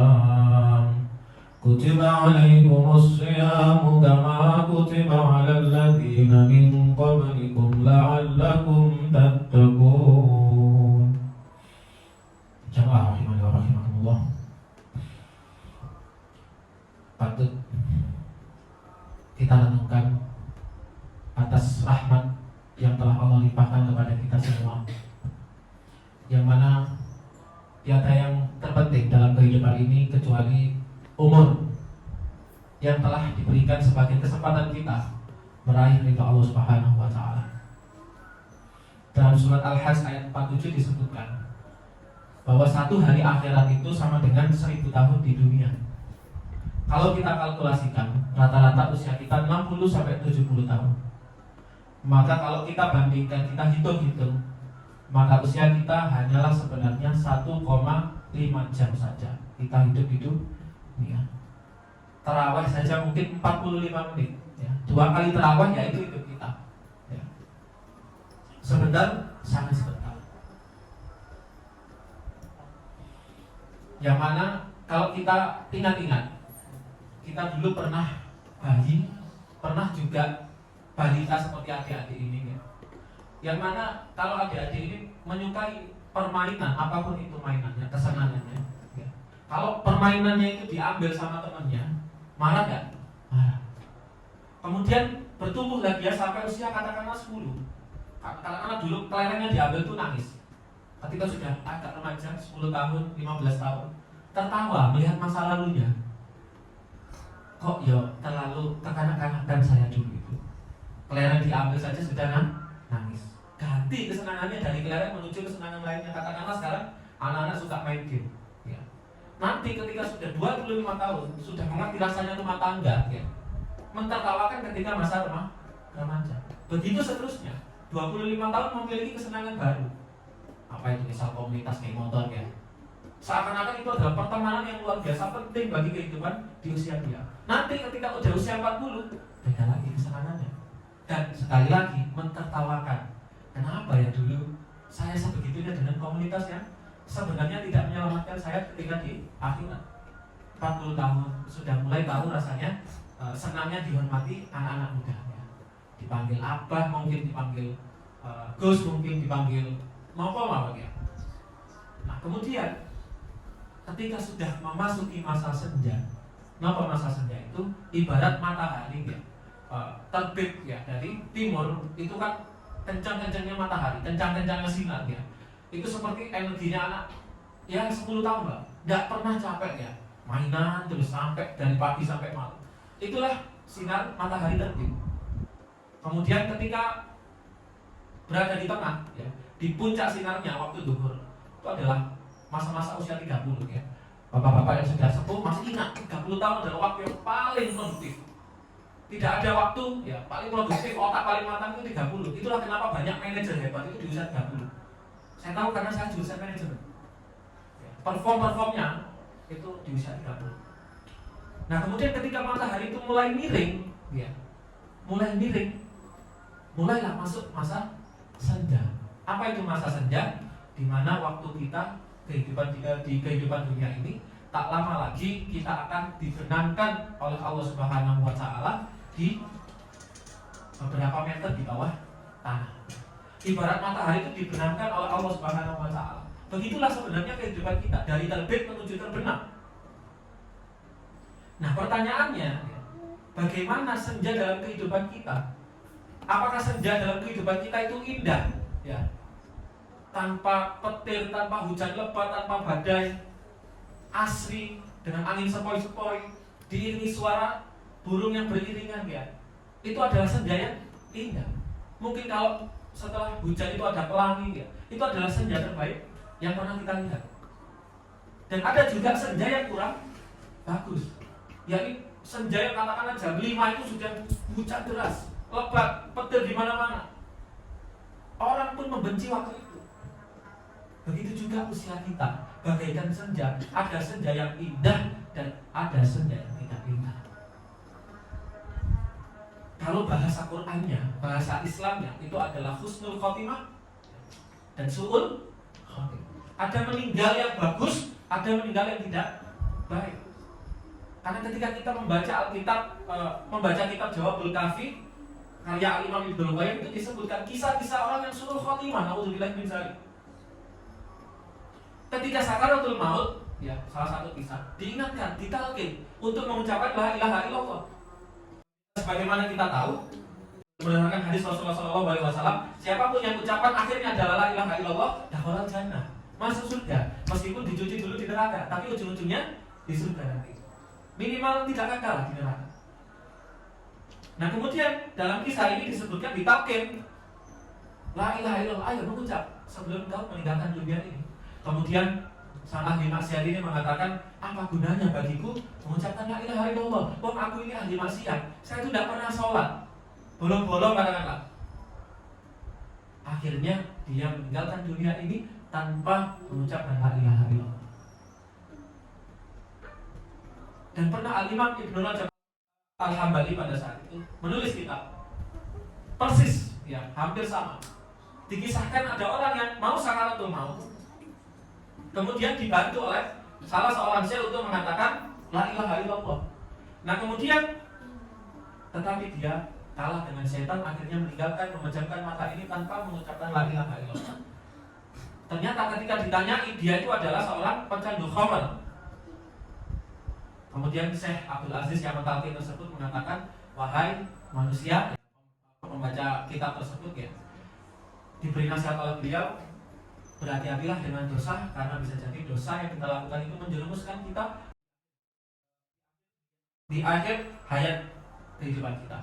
الصيام كتب عليكم الصيام كما كتب على الذين من قبلكم لعلكم تتقون. Jamaah rahimani wa rahimakumullah. Patut kita renungkan atas rahmat yang telah Allah limpahkan kepada kita semua, yang mana tiada yang terpenting dalam kehidupan ini kecuali umur yang telah diberikan sebagai kesempatan kita meraih ridha Allah Subhanahu wa taala. Dalam surat Al-Hajj ayat 47 disebutkan bahwa satu hari akhirat itu sama dengan 1000 tahun di dunia. Kalau kita kalkulasikan rata-rata usia kita 60 sampai 70 tahun. Maka kalau kita bandingkan, kita hitung-hitung, maka usia kita hanyalah sebenarnya 1,5 jam saja. Kita hidup ya. Tarawih saja mungkin 45 menit ya. 2 kali tarawih ya itu hidup kita ya. Sebentar, sangat sebentar. Yang mana kalau kita ingat-ingat, kita dulu pernah bayi, pernah juga balita seperti adik-adik ini ya. Yang mana kalau adik-adik ini menyukai permainan, apapun itu mainannya, kesenangannya ya. Kalau permainannya itu diambil sama temannya, marah gak? Marah. Kemudian bertumbuh lagi ya sampai usia katakanlah 10. Katakanlah dulu kelerengnya diambil tuh nangis. Ketika sudah agak remaja 10 tahun, 15 tahun, tertawa melihat masa lalunya. Kok ya terlalu kekanak-kanakan saya dulu itu. Kelereng diambil saja sudah nangis. Ganti kesenangannya dari kelereng menuju kesenangan lainnya. Katakanlah sekarang anak-anak suka main game ya. Nanti ketika sudah 25 tahun, sudah mengerti rasanya rumah tangga ya, mentertawakan ketika masa remaja. Begitu seterusnya, 25 tahun memiliki kesenangan baru. Apa itu misal komunitas kayak motor ya. Seakan-akan itu adalah pertemanan yang luar biasa penting bagi kehidupan di usia dia. Nanti ketika udah usia 40, beda lagi kesenangannya. Dan sekali lagi mentertawakan. Kenapa ya dulu saya sebegitunya dengan komunitas yang sebenarnya tidak menyelamatkan saya ketika di akhirat. 40 tahun sudah mulai tahu rasanya senangnya dihormati anak-anak muda ya. Dipanggil abah, mungkin dipanggil Gus, mungkin dipanggil apa ya. Nah kemudian ketika sudah memasuki masa senja, kenapa masa senja itu ibarat matahari ya, terbit ya dari timur, itu kan kencang-kencangnya matahari, kencang-kencangnya sinar ya. Itu seperti energinya anak yang 10 tahun lah, nggak pernah capek ya, mainan terus sampai dari pagi sampai malam. Itulah sinar matahari terbit. Kemudian ketika berada di tengah ya, di puncak sinarnya waktu zuhur, itu adalah masa-masa usia 30 ya. Bapak-bapak yang sudah sepuh masih ingat 30 tahun adalah waktu yang paling produktif. Tidak ada waktu ya paling produktif, otak paling matang itu 30. Itulah kenapa banyak manajer hebat itu di usia 30. Saya tahu karena saya jurusan manajemen. Performnya itu di usia 30. Nah kemudian ketika matahari itu mulai miring ya, mulailah masuk masa senja. Apa itu masa senja? Di mana waktu kita di kehidupan dunia ini tak lama lagi kita akan dibenamkan oleh Allah Subhanahu wa taala di beberapa meter di bawah tanah. Ibarat matahari itu dibenamkan oleh Allah Subhanahu wa taala. Begitulah sebenarnya kehidupan kita dari terbit menuju terbenam. Nah, pertanyaannya, bagaimana senja dalam kehidupan kita? Apakah senja dalam kehidupan kita itu indah? Ya. Tanpa petir, tanpa hujan lebat, tanpa badai, asri dengan angin sepoi-sepoi, diiringi suara burung yang beriringan ya. Itu adalah senja yang indah. Mungkin kalau setelah hujan itu ada pelangi ya, itu adalah senja terbaik yang pernah kita lihat. Dan ada juga senja yang kurang bagus. Yakni senja yang katakanlah jam 5 itu sudah hujan deras, lebat, petir di mana-mana. Orang pun membenci waktu itu. Begitu juga usia kita, bagaikan senja. Ada senja yang indah dan ada senja yang tidak indah. Kalau bahasa Qur'annya, bahasa Islamnya itu adalah husnul khotimah dan su'ul khotimah. Ada meninggal yang bagus, ada meninggal yang tidak baik. Karena ketika kita membaca Alkitab, membaca kitab Jawabul Kafi karya Imam Ibnu Qayyim, itu disebutkan kisah-kisah orang yang suul khotimah, naudzubillah min dzalik. Ketika sakaratul maut, ya salah satu kisah, diingatkan, ditalkin untuk mengucapkan la ilaha illallah. Sebagaimana kita tahu berdasarkan hadis Rasulullah SAW, siapapun yang ucapan akhirnya adalah la ilaha illallah, dakhalal jannah, masuk surga, meskipun dicuci dulu di neraka, tapi ujung-ujungnya di surga nanti. Minimal tidak kekal di neraka. Nah kemudian dalam kisah ini disebutkan ditalkin, la ilaha illallah, ayo mengucap sebelum kau meninggalkan dunia ini. Kemudian sang ahli maksiat ini mengatakan, apa gunanya bagiku mengucapkan la ilaha illallah? Wong aku ini ahli maksiat, saya itu tidak pernah sholat, bolong-bolong katakanlah. Akhirnya dia meninggalkan dunia ini tanpa mengucapkan la ilaha illallah. Dan pernah Al-Imam Ibnu Rajab Al-Hambali pada saat itu menulis kitab persis, ya hampir sama. Dikisahkan ada orang yang mau sakaratul maut, kemudian dibantu oleh salah seorang syekh untuk mengatakan la ilaha illallah. Nah kemudian tetapi dia kalah dengan setan, akhirnya meninggalkan, memejamkan mata ini tanpa mengucapkan la ilaha illallah. Ternyata ketika ditanyai, dia itu adalah seorang pecandu khamr. Kemudian Syekh Abdul Aziz yang mentalkin tersebut mengatakan, wahai manusia, membaca kitab tersebut ya, diberi nasihat oleh beliau, berhati-hatilah dengan dosa, karena bisa jadi dosa yang kita lakukan itu menjerumuskan kita di akhir hayat kehidupan kita.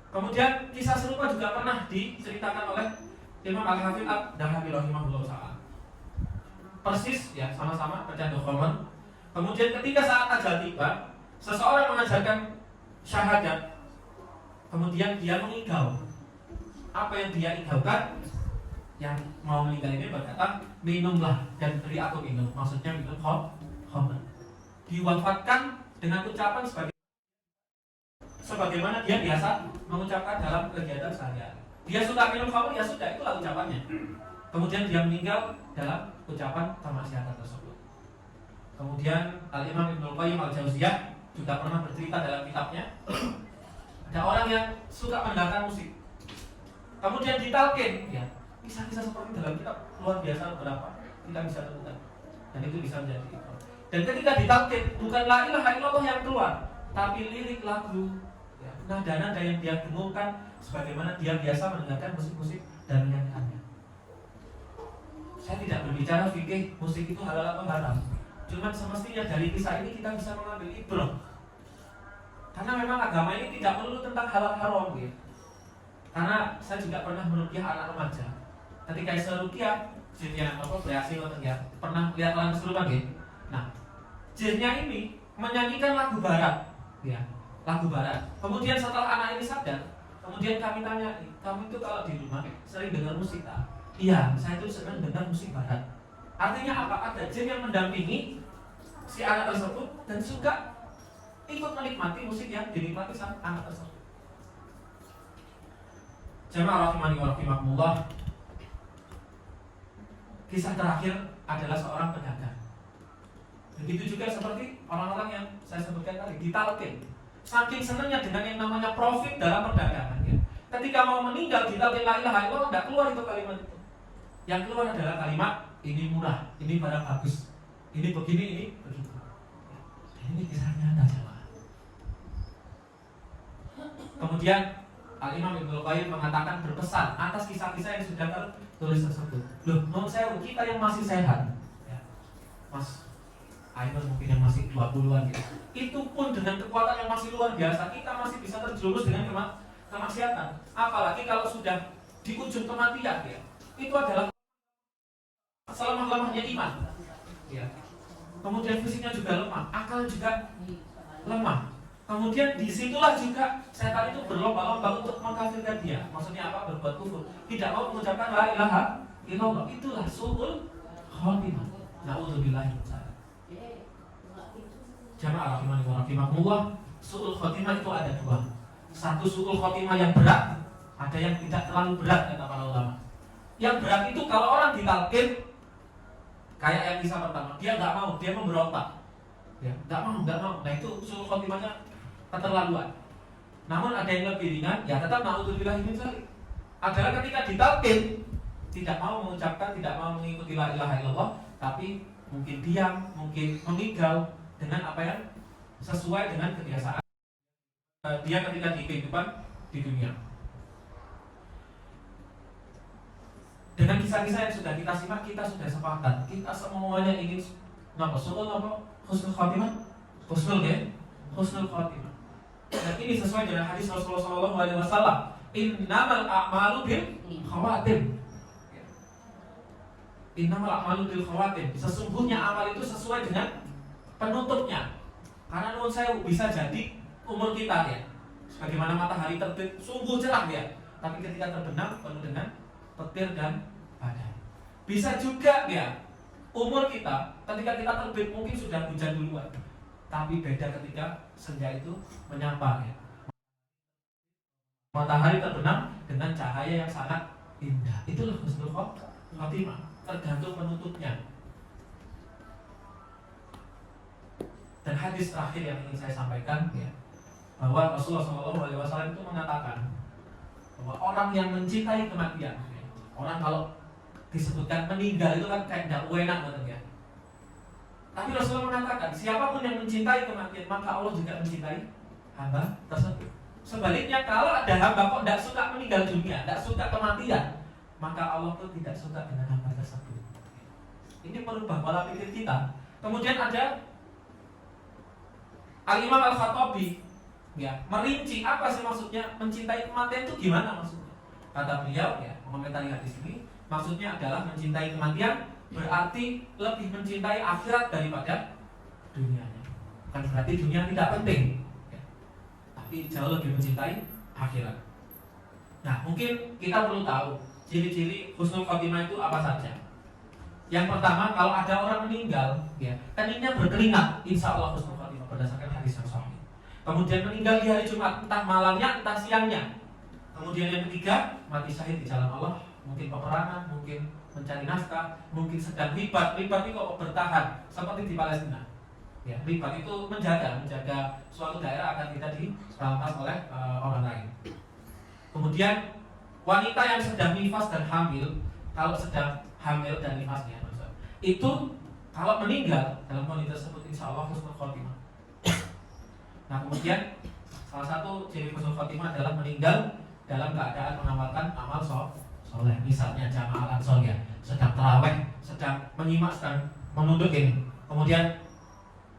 Kemudian kisah serupa juga pernah diceritakan oleh Imam Al-Hafidz Ad-Dahabi rahimahullah ta'ala. Persis ya, sama-sama pecandu khamr. Kemudian ketika saat ajal tiba, seseorang mengajarkan syahadat, kemudian dia mengigau. Apa yang dia igaukan? Yang mau meninggal ini berkata, minumlah dan beri aku minum. Maksudnya minum khamr. Diwafatkan dengan ucapan sebagaimana dia biasa mengucapkan dalam kegiatan sehari-hari. Dia suka minum khamr, ya sudah, itulah ucapannya. Kemudian dia meninggal dalam ucapan kemaksiatan tersebut. Kemudian Al-Imam Ibnu Qayyim Al-Jauziyah juga pernah bercerita dalam kitabnya, ada orang yang suka mendengarkan musik, kemudian ditalkin, ya kisah-kisah seperti dalam kitab luar biasa berapa kita bisa temukan, dan itu bisa menjadi itu. Dan ketika ditalkin, bukan la ilaha illallah yang keluar, tapi lirik lagu, ya, nada-nada yang dia dengungkan, sebagaimana dia biasa mendengarkan musik-musik dan menyanyikannya. Saya tidak berbicara fikih musik itu halal atau haram. Cuman semestinya dari kisah ini kita bisa mengambil ibrah. Karena memang agama ini tidak melulu tentang halal haram gitu. Karena saya juga pernah meruqyah anak remaja. Ketika saya ruqyah, jinnya bereaksi ya. Pernah lihat orang kesurupan gitu. Nah, jinnya ini menyanyikan lagu barat, ya, lagu barat. Kemudian setelah anak ini sadar, kemudian kami tanya, kamu itu kalau di rumah sering dengar musik tak? Iya, saya itu sering dengar musik barat. Artinya apa? Ada jin yang mendampingi si anak tersebut dan suka ikut menikmati musik yang dinikmati sang anak tersebut. Jamaah rahimani wa rahimakumullah. Kisah terakhir adalah seorang pedagang. Begitu juga seperti orang-orang yang saya sebutkan tadi, ditalkin. Saking senangnya dengan yang namanya profit dalam perdagangan ya. Ketika mau meninggal ditalkin la ilaha illallah, tidak keluar itu kalimat itu. Yang keluar adalah kalimat, ini murah, ini barang bagus, ini begini, ini begitu. Ini kisah nyata jemaah. Kemudian Al-Imam Ibnu Qayyim mengatakan, berpesan atas kisah-kisah yang sudah tertulis tersebut. Loh, non saya kita yang masih sehat, ya, Mas Aiman mungkin yang masih 20-an gitu. Itu pun dengan kekuatan yang masih luar biasa, kita masih bisa terjerumus dengan kemaksiatan. Apalagi kalau sudah di ujung kematian ya. Itu adalah selemah-lemahnya iman. Ya. Kemudian fisiknya juga lemah, akal juga lemah. Kemudian disitulah juga setan itu berlomba-lomba untuk mengkafirkan dia. Maksudnya apa? Berbuat kufur. Tidak mau mengucapkan la ilaha illallah. Itulah su'ul khotimah. Na'udzubillahi min dzalik. Jamaah rahimani wa rahimakumullah, su'ul khotimah itu ada dua. Satu su'ul khotimah yang berat, ada yang tidak terlalu berat kata para ulama. Yang berat itu kalau orang ditalkin, kayak yang kisah pertama, dia nggak mau, dia memberontak. Ya, nggak mau. Nah itu husnul khotimahnya keterlaluan. Namun ada yang lebih ringan, ya tetap naudzubillah min dzalik. Adalah ketika ditalqin tidak mau mengucapkan, tidak mau mengikuti la ilaha illallah, tapi mungkin diam, mungkin mengigau dengan apa yang sesuai dengan kebiasaan dia ketika di kehidupan di dunia. Dengan kisah-kisah yang sudah kita simak, kita sudah sepakat, kita semuanya ingin husnul khatimah, husnul khatimah. Dan ini sesuai dengan hadis Rasulullah SAW. Innamal a'malu bil khawatim. Innamal a'malu bil khawatim. Sesungguhnya amal itu sesuai dengan penutupnya. Karena menurut saya bisa jadi umur kita ya, sebagaimana matahari terbit sungguh cerah ya, tapi ketika terbenam penuh dengan petir dan badai. Bisa juga ya umur kita ketika kita terbit mungkin sudah hujan duluan, tapi beda ketika senja itu menyapa ya. Matahari terbenam dengan cahaya yang sangat indah. Itulah husnul khotimah, tergantung penutupnya. Dan hadis terakhir yang ingin saya sampaikan ya, bahwa Rasulullah SAW itu mengatakan bahwa orang yang mencintai kematian, ya, orang kalau disebutkan meninggal itu kan kayak tidak enak gitu ya. Tapi Rasulullah mengatakan siapapun yang mencintai kematian maka Allah juga mencintai hamba tersebut. Sebaliknya kalau ada hamba kok tidak suka meninggal dunia, tidak suka kematian, maka Allah pun tidak suka dengan hamba tersebut. Ini merubah pola pikir kita. Kemudian ada Al-Imam Al-Khattabi ya, merinci apa sih maksudnya mencintai kematian itu gimana maksudnya. Kata beliau ya, mengomentari hadis ini, maksudnya adalah mencintai kematian berarti lebih mencintai akhirat daripada dunianya. Bukan berarti dunia tidak penting ya, tapi jauh lebih mencintai akhirat. Nah mungkin kita perlu tahu ciri-ciri husnul khotimah itu apa saja. Yang pertama, kalau ada orang meninggal ya, keningnya berkeringat, insya Allah husnul khotimah berdasarkan hadis yang sahih. Kemudian meninggal di hari Jumat, entah malamnya, entah siangnya. Kemudian yang ketiga, mati syahid di jalan Allah, mungkin peperangan, mungkin mencari nafkah, mungkin sedang ribat itu kok bertahan, seperti di Palestina. Ya, ribat itu menjaga suatu daerah akan tidak dirampas oleh orang lain. Kemudian wanita yang sedang nifas dan hamil, kalau sedang hamil dan nifasnya, itu kalau meninggal dalam kondisi tersebut, insya Allah husnul khotimah. Nah kemudian salah satu ciri husnul khotimah adalah meninggal dalam keadaan mengamalkan amal soleh. Misalnya jamaah ansor ya, sedang taraweh, sedang menyimak, sedang menunduk ini. Kemudian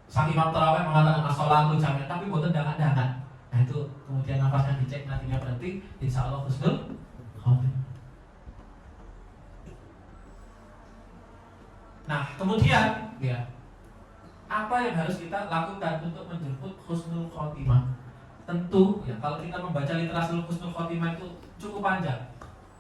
sang imam taraweh mengatakan as-sholatu jami'ah, tapi bukan dangan-dangan. Nah itu kemudian nafasnya dicek, nantinya berhenti, insya Allah husnul khotimah. Nah kemudian ya, apa yang harus kita lakukan untuk menjemput husnul khotimah? Tentu ya, kalau kita membaca literasi husnul khotimah itu cukup panjang.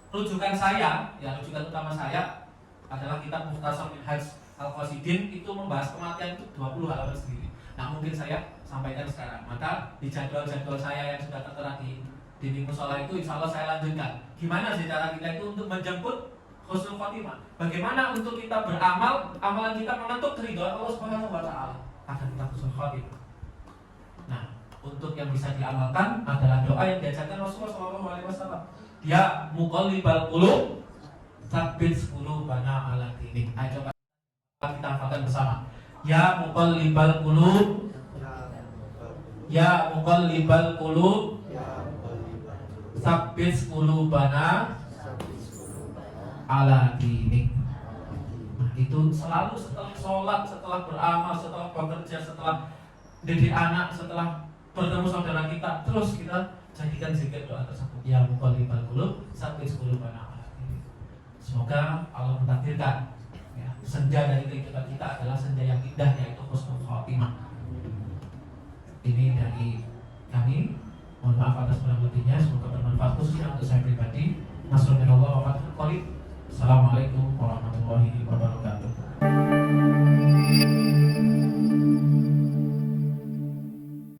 Rujukan saya, ya rujukan utama saya adalah kitab Mukhtasar Minhaj Al-Qasidin, itu membahas kematian itu 20 halaman sendiri. Nah mungkin saya sampaikan sekarang. Maka di jadwal-jadwal saya yang sudah tertera di dinding musola itu, insya Allah saya lanjutkan. Gimana sih cara kita itu untuk menjemput husnul khotimah? Bagaimana untuk kita beramal, amalan kita mengetuk keridhaan Allah Subhanahu wa taala agar kita husnul khotimah. Nah, untuk yang bisa diamalkan adalah doa yang diajarkan Rasulullah SAW. Ya muqallibal qulub, tsabbit qulubana ala dinik. Ayo coba kita hafalkan bersama. Ya muqallibal qulub, ya muqallibal qulub, tsabbit qulubana ala dinik. Nah, itu selalu setelah sholat, setelah beramal, setelah bekerja, setelah didik anak, setelah bertemu saudara kita, terus kita jadikan zikir doa tersebut. Ya muqallibal qulub, tsabbit qulubana ala dinik. Semoga Allah mentakdirkan ya, senja dari kehidupan kita adalah senja yang indah, yaitu husnul khotimah. Ini dari kami. Mohon maaf atas kurang lebihnya. Semoga bermanfaat khususnya untuk saya pribadi. Nasrul minallah wa fathul qarib. Assalamualaikum warahmatullahi wabarakatuh.